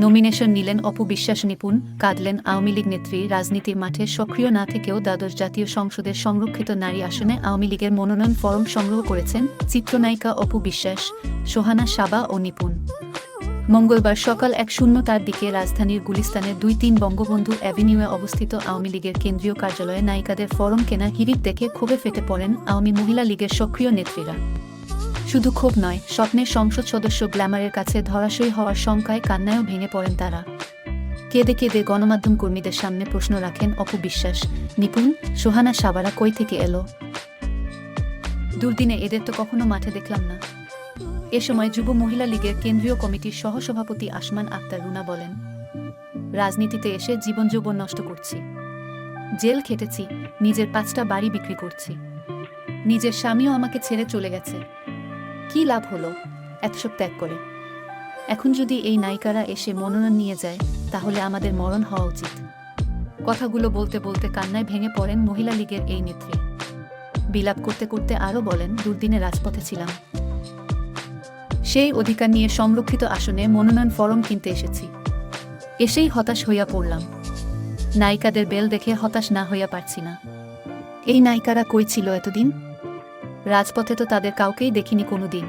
Nomination নিলেন অপু বিশ্বাস। নিপুণ কাঁদলেন আওয়ামী লীগ নেত্রী। রাজনীতির মাঠে সক্রিয় না থেকেও দ্বাদশ জাতীয় সংসদের সংরক্ষিত নারী আসনে আওয়ামী লীগের মনোনয়ন ফরম সংগ্রহ করেছেন চিত্রনায়িকা অপু বিশ্বাস, সোহানা সাবা ও নিপুণ। মঙ্গলবার সকাল ১:০০টার দিকে রাজধানীর গুলিস্তানের ২-৩ বঙ্গবন্ধু অ্যাভিনিউয়ে অবস্থিত আওয়ামী লীগের কেন্দ্রীয় কার্যালয়ে নায়িকাদের ফরম কেনার হিড়িক দেখে ক্ষোভে ফেটে পড়েন আওয়ামী মহিলা লীগের সক্রিয় নেত্রীরা। শুধু ক্ষোভ নয়, স্বপ্নের সংসদ সদস্য গ্ল্যামারের কাছে ধরাশয়ী হওয়ার শঙ্কায় কান্নায়ও ভেঙে পড়েন তারা। কেঁদে কেঁদে গণমাধ্যম কর্মীদের সামনে প্রশ্ন রাখেন অপু বিশ্বাস, নিপুণ, সোহানা সাবারা কই থেকে এলো? দুর্দিনে এদের তো কখনো মাঠে দেখলাম না। এ সময় যুব মহিলা লীগের কেন্দ্রীয় কমিটির সহসভাপতি আসমান আক্তার রুনা বলেন, রাজনীতিতে এসে জীবন যৌবন নষ্ট করছি, জেল খেটেছি, নিজের 5টা বাড়ি বিক্রি করছি, নিজের স্বামীও আমাকে ছেড়ে চলে গেছে। কি লাভ হলো এতসব ত্যাগ করে? এখন যদি এই নায়িকারা এসে মনোনয়ন নিয়ে যায় তাহলে আমাদের মরণ হওয়া উচিত। কথাগুলো বলতে বলতে কান্নায় ভেঙে পড়েন মহিলা লীগের এই নেত্রী। বিলাপ করতে করতে আরও বলেন, দুর্দিনে রাজপথে ছিলাম, সেই অধিকার নিয়ে সংরক্ষিত আসনে মনোনয়ন ফরম কিনতে এসেছি, এসেই হতাশ হইয়া পড়লাম। নায়িকাদের বেল দেখে হতাশ না হইয়া পারছি না। এই নায়িকারা কই ছিল এতদিন? রাজপথে তো তাদের কাউকেই দেখিনি কোনোদিন।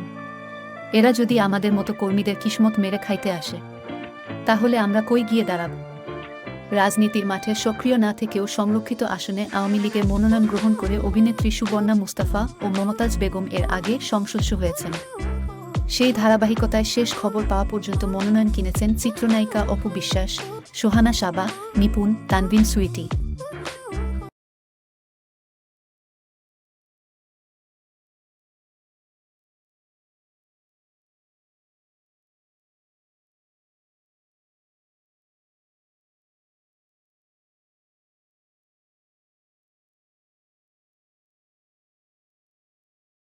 এরা যদি আমাদের মতো কর্মীদের কিসমত মেরে খাইতে আসে তাহলে আমরা কই গিয়ে দাঁড়াব? রাজনীতির মাঠে সক্রিয় না থেকেও সংরক্ষিত আসনে আওয়ামী লীগের মনোনয়ন গ্রহণ করে অভিনেত্রী সুবর্ণা মুস্তাফা ও মমতাজ বেগম এর আগে সংসদস্য হয়েছেন। সেই ধারাবাহিকতায় শেষ খবর পাওয়া পর্যন্ত মনোনয়ন কিনেছেন চিত্রনায়িকা অপু বিশ্বাস, সোহানা সাবা, নিপুণ, তানভিন সুইটি।